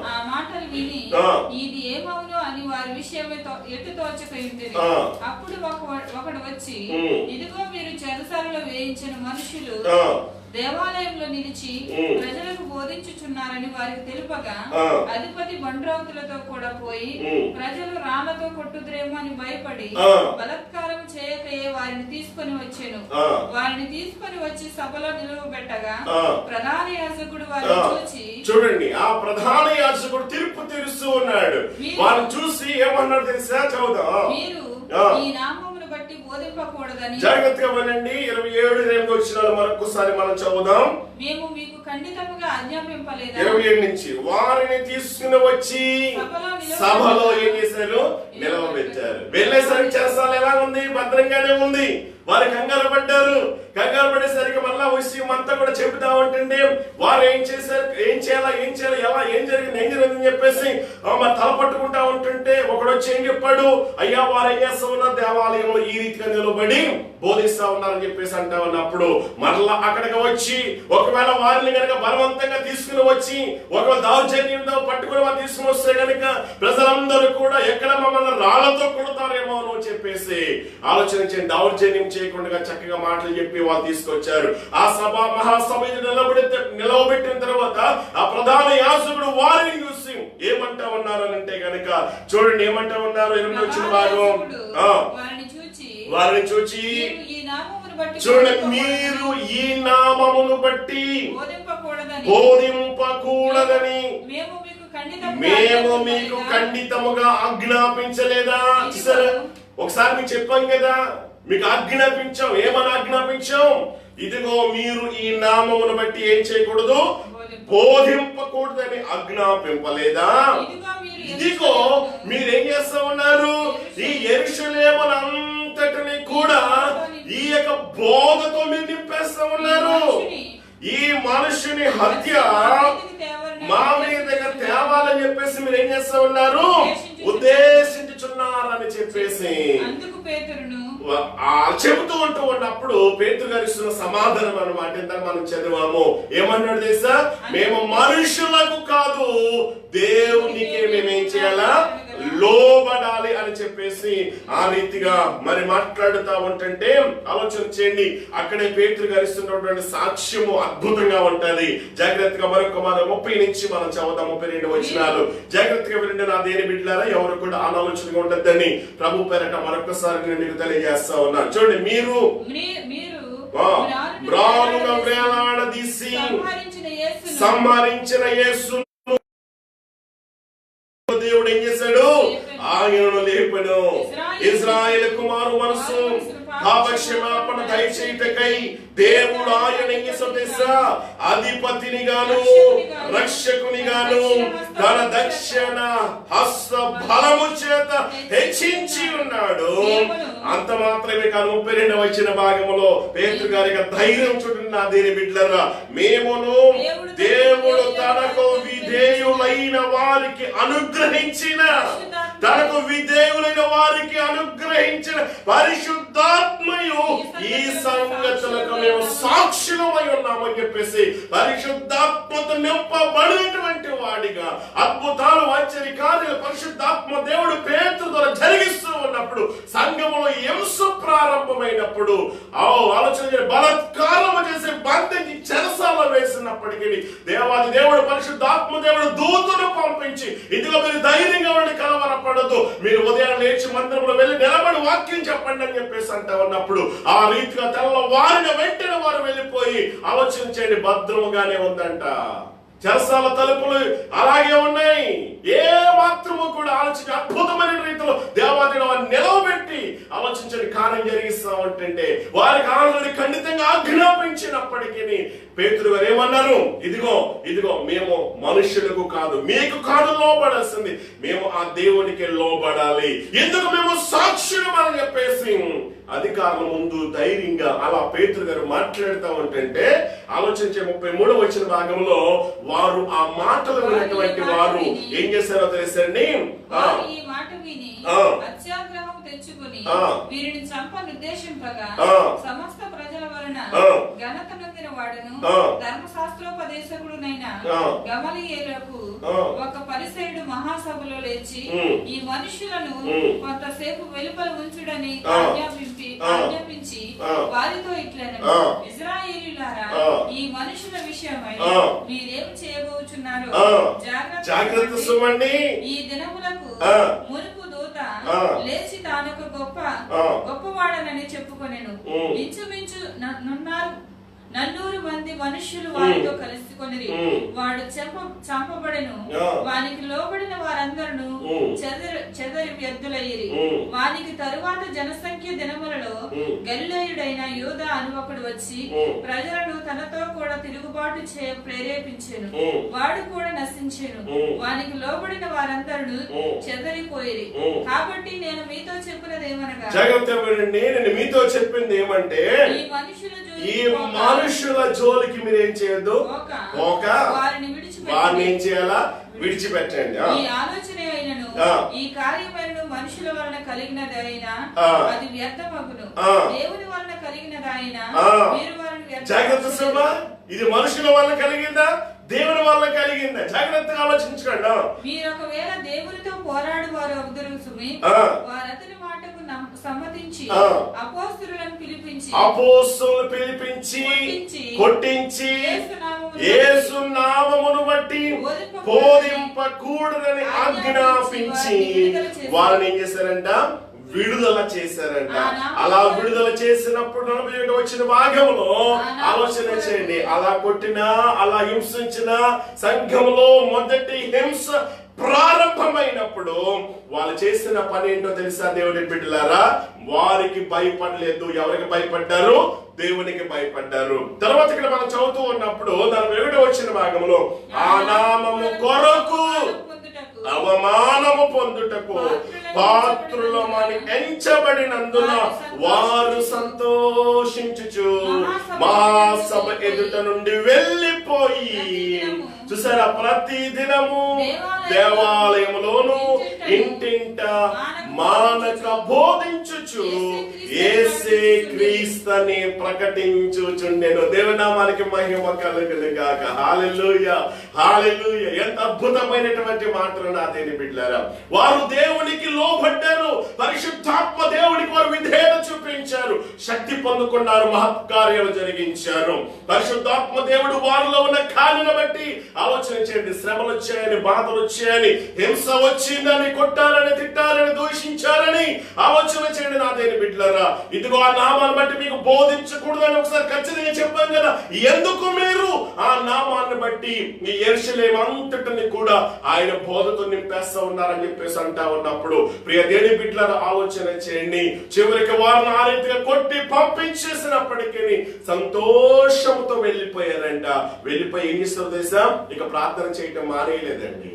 ఆ మాటలు విని ఇది ఏమవును అని వారి విషయమే ఎటు తోచకపోయింది. అప్పుడు ఒకడు వచ్చి, ఇదిగో మీరు చెరసాలలో వేయించిన మనుషులు దేవాలయంలో నిలిచి ప్రజలకు బోధించుచున్నారని వారికి తెలుపగా అధిపతి బండ్రావుతులతో కూడా పోయి ప్రజలు రాళ్లతో కొట్టుద్రేమో అని భయపడి బలాత్కారం చేయకయే వారిని తీసుకొని వచ్చాను. వారిని తీసుకొని వచ్చి సభలో నిలువబెట్టగా ప్రధాన యాజకుడు వారిని చూచి, చూడండి, ఆ ప్రధాన యాజకుడు తీర్పు తీరుస్తూ ఉన్నాడు. వారిని చూసి ఏమన్నాడు తెలుసా? చదువుదాం. మీరు ఈ నామమును బట్టి బోధింపకూడదని. జాగ్రత్తగా వినండి. 27 వచనాలు మరొకసారి మనం చదువుదాం. మేము మీకు ఖండితముగా ఆజ్ఞాపింపలేదా? 27 నుంచి వారిని తీసుకుని వచ్చి సభలో ఏం చేశారు? నిలవబెట్టారు. వెళ్ళేసరికి చెరసాల ఎలా ఉంది? భద్రంగానే ఉంది. వారు కంగారు పడ్డారు. కంగారు పడేసరికి మళ్ళా విషయం అంతా కూడా చెబుతా ఉంటుండే వారు ఏం చేశారు, ఏం చేయాలి, ఎలా ఏం జరిగిందని చెప్పేసి మరి తలపట్టుకుంటా ఉంటుంటే ఒకడు వచ్చి ఏం చెప్పాడు? అయ్యా, వారు ఏం చేస్తా ఉన్నారు? దేవాలయంలో ఈ రీతిగా నిలబడి బోధిస్తా ఉన్నారని చెప్పేసి అంటా ఉన్నప్పుడు మరలా అక్కడికి వచ్చి ఒకవేళ వారిని కనుక బలవంతంగా తీసుకుని వచ్చి ఒకవేళ దౌర్జన్యంతో పట్టుకుని వారు తీసుకుని వస్తే కనుక ప్రజలందరూ కూడా ఎక్కడ మమ్మల్ని రాళ్లతో కొడతారేమో అని చెప్పేసి ఆలోచించండి. దౌర్జన్యం చేయకుండా చక్కగా మాటలు చెప్పి వాళ్ళు తీసుకొచ్చారు. ఆ సభ మహాసభ నిలవబెట్టిన తర్వాత ఆ ప్రధాన యాజకుడు వారిని చూసి ఏమంటా ఉన్నారు అని అంటే గనక చూడండి ఏమంటా ఉన్నారు. 8 వచ్చిన భాగం. వారిని చూచి చూడండి, మీరు ఈ నామమును బట్టి బోధింపకూడదని మేము మీకు ఖండితముగా ఆజ్ఞాపించలేదా? సరే, ఒకసారి మీకు చెప్పాం కదా, మీకు ఆజ్ఞాపించాం. ఏమని ఆజ్ఞాపించాం? ఇదిగో మీరు ఈ నామమును బట్టి ఏం చేయకూడదు? బోధింపకూడదని ఆజ్ఞాపింపలేదా? ఇదిగో మీరేం చేస్తా ఉన్నారు? ఈ యెరూషలేమునంతటిని కూడా ఈ యొక్క బోధతో మీరు నింపేస్తా ఉన్నారు. ఈ మనుషుని హత్య మా మీద తేవాలని చెప్పేసి మీరు ఏం చేస్తా ఉన్నారు? ఉద్దేశించుచున్నారని చెప్పేసి చెబుతూ ఉన్నప్పుడు పేతురు గారు ఇస్తున్న సమాధానం అన్నమాట. ఇంత మనం చదివాము. ఏమన్నాడు తెలుసా? మేము మనుషులకు కాదు దేవునికే మేమేం చేయాలా? లోబడాలి అని చెప్పేసి ఆ రీతిగా మరి మాట్లాడుతూ ఉంటుంటే ఆలోచన చేయండి. అక్కడే పేతురు గారు ఇస్తున్నటువంటి సాక్ష్యము అద్భుతంగా ఉంటది. జాగ్రత్తగా మరొక 30 నుంచి మనం చదువుతాం. 32 వచనాలు జాగ్రత్తగా వినండి. నా దేని బిడ్డలారా, ఎవరు కూడా ఆలోచనగా ఉండద్దని ప్రభు పేరట మరొకసారి నేను మీకు తెలియజేస్తా ఉన్నాను. చూడండి, మీరు బ్రానుగా వేలాడదీసి సంహరించిన యేసు దేవుడు ఏం చేశాడు? ఆయనను లేపను. ఇశ్రాయేలు కుమారు మనసు పాపక్షమాపణ దయచేయుటకై దేవుడు ఆయన ఏం చేశాడు తెలుసా? అధిపతిని గాను రక్షకుని గాను తన దక్షిణ హస్త బలము చేత హెచ్చించి ఉన్నాడు. అంత మాత్రమే కాదు, 32 వచ్చిన భాగంలో పేతురు గారి ధైర్యం చూడండి. నా దేని బిడ్డలారా, మేమును దేవుడు తనకు విధేయులైన వారికి అనుగ్రహించిన పరిశుద్ధాత్మయు ఈ సంగతులకు మేము సాక్షులమై ఉన్నామని చెప్పేసి పరిశుద్ధాత్మతో నింపబడినటువంటి వాడిగా అద్భుతాలు ఆశ్చర్య కార్యాలు పరిశుద్ధాత్మ దేవుడు పేతురు ద్వారా జరిగిస్తూ ఉన్నప్పుడు సంఘములో హింస ప్రారంభమైనప్పుడు ఆలోచన బలాత్కారం చేసి బంధించి చెరసాల వేసినప్పటికీ దేవాది దేవుడు పరిశుద్ధాత్మ దేవుడు దూతను పంపించి ఇదిగో మీరు ధైర్యంగా ఉండి కలవరపడదు, మీరు ఉదయం లేచి మందిరంలో వెళ్ళి నిలబడి వాక్యం చెప్పండి అని చెప్పేసి అంటా ఉన్నప్పుడు ఆ రీతిగా తెల్లవారిన వెంటనే వారు వెళ్ళిపోయి ఆలోచించండి, భద్రముగానే ఉందంట. చెరసాల తలుపులు అలాగే ఉన్నాయి. ఏ మాత్రము కూడా ఆలోచించి అద్భుతమైన రీతిలో దేవాదిని వారిని నిలవబెట్టి ఆలోచించండి కార్యం జరిగిస్తా ఉంటుంటే వారికి ఆల్రెడీ ఖండితంగా ఆజ్ఞాపించినప్పటికీ పేతురు గారు ఏమన్నారు? ఇదిగో మేము మనుషులకు కాదు మీకు కాదు లోబడాల్సింది, మేము ఆ దేవునికి లోబడాలి. ఎందుకు? మేము సాక్షులు అని చెప్పేసి అధికారుల ముందు ధైర్యంగా అలా పేతురు గారు మాట్లాడుతూ ఉంటుంటే ఆలోచించే 33 వచ్చిన భాగంలో వారు ఆ మాటలు విన్నటువంటి వారు ఏం చేశారో తెలుసండి? అత్యాగ్రహం తెచ్చుకుని వీరిని చంప నిర్దేశింపగా సమస్త ప్రజల వలన ఘనత నొందిన వాడును ధర్మశాస్త్రోపదేశకుడునైన గమలీయేలుకు ఒక పరిసయుడు మహాసభలో లేచి ఈ మనుషులను కొంతసేపు వెలుపల ఉంచుడని ఆజ్ఞాపించి ఆజ్ఞాపించి వారితో ఇట్లనెను, ఇశ్రాయేలీయులారా, ఈ మనుషుల విషయమై మీరేమి చేయబోచున్నారో జాగ్రత్త సుమండి. ఈ దినములకు మునుపు దూత లేచి తానొక గొప్పవాడనని చెప్పుకొనెను. ఇంచుమించు 400 మంది మనుష్యులు వారితో కలుసుకొనిరి. వాడు చంపబడెను. వానికి లోబడిన వారందరూ చెదరి వ్యర్థులయ్యిరి. వానికి తరువాత జనసంఖ్య దినములలో గలిలయుడైన యూదా అను ఒకడు వచ్చి ప్రజలను తనతో కూడా తిరుగుబాటు చేయ ప్రేరేపించెను. వాడు కూడా నశించెను. వానికి లోబడిన వారందరూ చెదరిపోయిరి. కాబట్టి నేను మీతో చెప్పినదేమనగా, నేను మీతో చెప్పింది ఏమంటే, ఈ మనుషుల జోలికి మీరు ఏం చేయొద్దు, వారిని ఏం చేయాలా, విడిచిపెట్టండి. ఈ ఆలోచన అయినను ఈ కార్యమైనను మనుషుల వలన కలిగినదైనా అది వ్యర్థమగును. దేవుని వలన కలిగినదైనా మీరు వారిని జాగ్రత్త సుమా. ఇది మనుషుల వలన కలిగిందా, దేవుని వల్ల కలిగిందా? జాగ్రత్తగా ఆలోచించండి. మీరు ఒకవేళ దేవునితో పోరాడు వారు అవుదురు సుమి, వారతని మాటకు సమ్మతించి అపోస్తలులను పిలిపించి కొట్టించి యేసు నామమును బట్టి బోధింపకూడదని ఆజ్ఞాపించి వారిని ఏం చేశారంట, విడుదల చేశారంట. అలా విడుదల చేసినప్పుడు 41 వచ్చిన భాగంలో ఆలోచన చేయండి. అలా కొట్టినా, అలా హింసించిన సంఘంలో మొదటి హింస ప్రారంభమైనప్పుడు వాళ్ళు చేసిన పని ఏంటో తెలుసా దేవుని బిడ్డలారా? వారికి భయపడలేదు. ఎవరికి భయపడ్డారు? దేవునికి భయపడ్డారు. తర్వాత ఇక్కడ మనం చదువుతూ ఉన్నప్పుడు 41 వచ్చిన భాగంలో ఆ నామము కొరకు అవమానము పొందుటకు పాత్రులమని ఎంచబడినందున వారు సంతోషించుచు మహాసభ ఎదుట నుండి వెళ్ళిపోయి, చూసారా, ప్రతి దినము దేవాలయములోను ఇంటింట మానక బోధించుచు యేసే క్రీస్తుని ప్రకటించుచుండెను. దేవునామానికి మహిమ కలుగును గాక. హల్లెలూయా, హల్లెలూయా. ఎంత అద్భుతమైనటువంటి మాటలు నా దేని బిడ్డలారా. వారు దేవునికి లోబడ్డారు. పరిశుద్ధాత్మ దేవునికి వారు విధేయత చూపించారు. శక్తి పొందుకున్నారు. మహత్కార్యాలు జరిగించారు. పరిశుద్ధాత్మ దేవుడు వారిలో ఉన్న ఖాళీని బట్టి ఆలోచన చేయండి. శ్రమలు వచ్చాయని, బాధలు వచ్చాయని, హింస వచ్చిందని, కొట్టాలని, తిట్టాలని, దూషించాలని ఆలోచన చేయండి నా దేని బిడ్డలారా. ఇదిగో ఆ నామాన్ని బట్టి మీకు బోధించకూడదని ఒకసారి ఖచ్చితంగా చెప్పాం కదా. ఎందుకు మీరు ఆ నామాన్ని బట్టి ఈ యెరూషలేము అంతటిని కూడా ఆయన బోధతో నింపేస్తా ఉన్నారని చెప్పేసి అంటా ఉన్నప్పుడు, ప్రియ దేని బిడ్డలారా, ఆలోచన చేయండి. చివరికి వారిని ఆ రీతిగా కొట్టి పంపించేసినప్పటికీ సంతోషంతో వెళ్ళిపోయారంట. వెళ్ళిపోయి ఏం చేస్తారు తెలుసా? ఇక ప్రార్థన చేయటం మానేయలేదండి.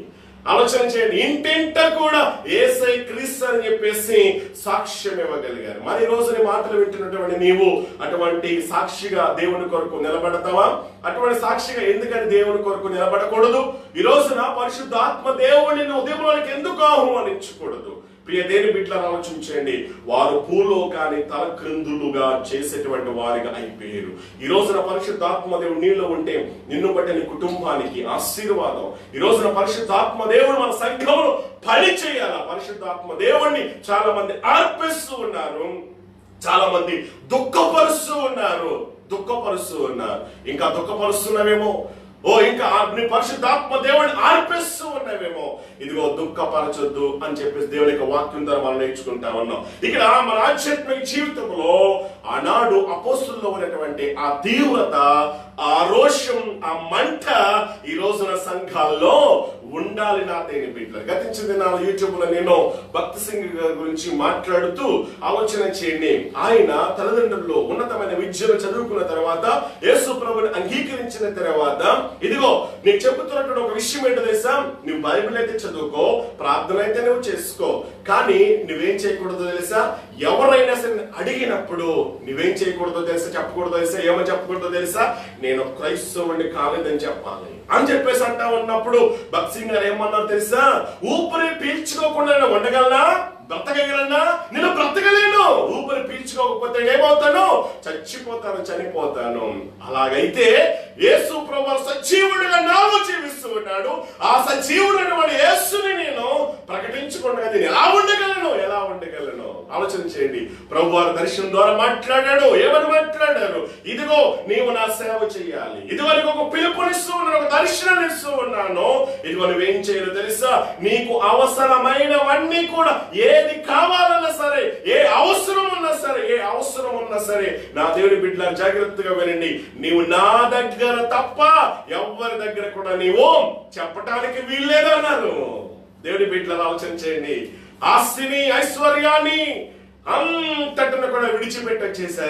ఆలోచన చేయండి. ఇంటింట కూడా యేసై క్రీస్తు అని చెప్పేసి సాక్ష్యం ఇవ్వగలిగారు. మరి ఈ రోజు నీ మాటలు వింటున్నటువంటి నీవు అటువంటి సాక్షిగా దేవుని కొరకు నిలబడతావా? అటువంటి సాక్షిగా ఎందుకని దేవుని కొరకు నిలబడకూడదు? ఈ రోజున పరిశుద్ధాత్మ దేవుడిని ఉదయంలోనికి ఎందుకు ఆహ్వానించకూడదు? ప్రియ దేని బిడ్డలను ఆలోచించండి. వారు భూలోకాన్ని తలక్రిందులుగా చేసేటువంటి వారిగా అయిపోయారు. ఈ రోజున పరిశుద్ధాత్మ దేవుడు నీలో ఉంటే నిన్ను బట్టి నీ కుటుంబానికి ఆశీర్వాదం. ఈ రోజున పరిశుద్ధాత్మ దేవుడు మన సంఘంలో పని చేయాల. పరిశుద్ధాత్మ దేవుడిని చాలా మంది అర్పిస్తూ ఉన్నారు, చాలా మంది దుఃఖపరుస్తూ ఉన్నారు. ఇంకా దుఃఖపరుస్తున్నావేమో, ఇంకా నీ పరిశుద్ధాత్మ దేవుడిని ఆర్పిస్తూ ఉన్నావేమో. ఇదిగో దుఃఖపరచొద్దు అని చెప్పేసి దేవుని యొక్క వాక్యం ద్వారా మనం నేర్చుకుంటా ఉన్నాం. ఇక్కడ మన ఆధ్యాత్మిక జీవితంలో ఆనాడు అపోస్తుల్లో ఉన్నటువంటి ఆ తీవ్రత, ఆ రోషం, ఆ మంట ఈ రోజున సంఘాల్లో ఉండాలి నా దేని బిడ్డలు. గతించిన దినాలు యూట్యూబ్ లో నేను భక్తి సింగ్ గురించి మాట్లాడుతూ ఆలోచన చేయండి. ఆయన తల్లిదండ్రులు ఉన్నతమైన విద్యను చదువుకున్న తర్వాత యేసు ప్రభుని అంగీకరించిన తర్వాత ఇదిగో నీకు చెబుతున్నటువంటి ఒక విషయం ఏంటో తెలుసా? నువ్వు బైబిల్ అయితే చదువుకో, ప్రార్థన అయితే నువ్వు చేసుకో, కానీ నువ్వేం చేయకూడదో తెలుసా? ఎవరైనా సరే అడిగినప్పుడు నువ్వేం చేయకూడదో తెలుసా? చెప్పకూడదో తెలుసా? ఏమని చెప్పకూడదో తెలుసా? నేను క్రైస్తవుడిని కాలేదని చెప్పాలి అని చెప్పేసి అంటా ఉన్నప్పుడు భక్తి సింగ్ గారు ఏమన్నారు తెలుసా? ఊపిరి పీల్చుకోకుండా ఉండగలనా, బ్రతకగలనా? నేను బ్రతకలేను. ఊపిరి పీల్చుకోక తీసుకోకపోతే ఏమవుతాను? చచ్చిపోతాను, చనిపోతాను. అలాగైతే యేసు ప్రభువు సజీవుడిగా నాలో జీవిస్తూ ఉన్నాడు. ఆ సజీవుడైన వాడు యేసుని నేను ప్రకటించకుండా నేను ఎలా ఉండగలను? ఆలోచన చేయండి. ప్రభు వారి దర్శనం ద్వారా మాట్లాడాడు. ఏమని మాట్లాడారు? ఇదిగో నీవు నా సేవ చేయాలి, ఇదిగో నీకు ఒక పిలుపునిస్తూ ఉన్నాను, ఒక దర్శనాన్ని ఇస్తూ ఉన్నాను, ఇదిగో నువ్వేం చేయాలో తెలుసా? నీకు అవసరమైనవన్నీ కూడా ఏది కావాలన్నా సరే, ఏ అవసరం ఉన్నా సరే నా దేవుని బిడ్డల జాగ్రత్తగా వినండి, నీవు నా దగ్గర తప్ప ఎవరి దగ్గర కూడా నీవు చెప్పటానికి వీల్లేదన్నారు. దేవుని బిడ్డలు ఆలోచన చేయండి. ఆస్తిని, ఐశ్వర్యాన్ని అంతటను కూడా విడిచిపెట్టేస్తే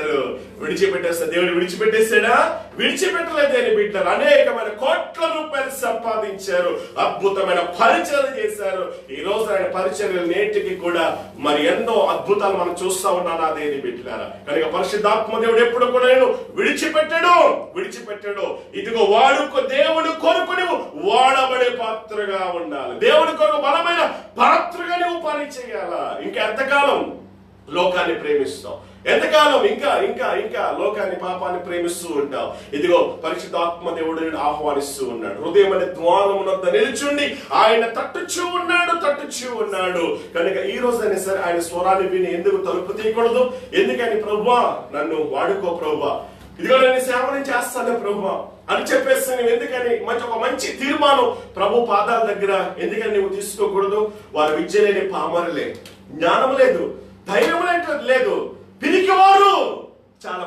దేవుడు విడిచిపెట్టేశాడా? విడిచిపెట్టలేదు. దేని బిడ్డలు అనేకమైన కోట్ల రూపాయలు సంపాదించారు, అద్భుతమైన పరిచర్య చేశారు. ఈ రోజు ఆయన పరిచర్యలు నేటికి కూడా మరి ఎన్నో అద్భుతాలు మనం చూస్తా ఉన్నాను. అదేని బిడ్డలారా, కనుక పరిశుద్ధాత్మ దేవుడు ఎప్పుడు కూడా నేను విడిచిపెట్టాడు. ఇదిగో దేవుడు కొరకు నువ్వు వాడబడే పాత్రగా ఉండాలి. దేవుడి కొరకు బలమైన పాత్రగా నువ్వు పని చేయాలా? ఇంకా ఎంతకాలం లోకాన్ని ప్రేమిస్తావు? ఎంతకాలం ఇంకా లోకాన్ని, పాపాన్ని ప్రేమిస్తూ ఉంటావు? ఇదిగో పరిశుద్ధాత్మ దేవుడు ఆహ్వానిస్తూ ఉన్నాడు. హృదయం అనే ద్వారమునొద్ద నిలుచుండి ఆయన తట్టుచూ ఉన్నాడు. కనుక ఈ రోజైనా సరే ఆయన స్వరాన్ని విని ఎందుకు తలుపు తీయకూడదు? ఎందుకని? ప్రభువా నన్ను వాడుకో ప్రభువా, ఇదిగో నేను సేవనం చేస్తాను ప్రభువా అని చెప్పేసి నువ్వు ఎందుకని ఒక మంచి తీర్మానం ప్రభు పాదాల దగ్గర ఎందుకని నువ్వు తీసుకోకూడదు? వారి విద్య లేని పామరులే, జ్ఞానం లేదు, ధైర్యం లేదు, పిరికివారు, చాలా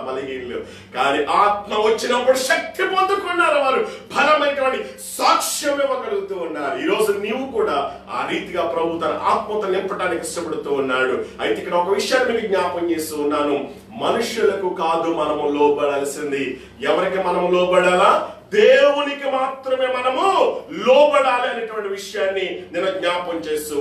బలహీనులు. కానీ ఆత్మ వచ్చినప్పుడు శక్తి పొందుకున్నారు. వారు బలమైనటువంటి సాక్ష్యం ఇవ్వగలుగుతూ ఉన్నారు. ఈ రోజు నీవు కూడా ఆ రీతిగా ప్రభు తన ఆత్మతో నింపడానికి ఇష్టపడుతూ ఉన్నాడు. అయితే ఇక్కడ ఒక విషయాన్ని మీకు జ్ఞాపం చేస్తూ ఉన్నాను. మనుషులకు కాదు మనము లోబడాల్సింది. ఎవరికి మనము లోబడాలా? దేవునికి మాత్రమే మనము లోబడాలి అనేటువంటి విషయాన్ని నేను జ్ఞాపం చేస్తూ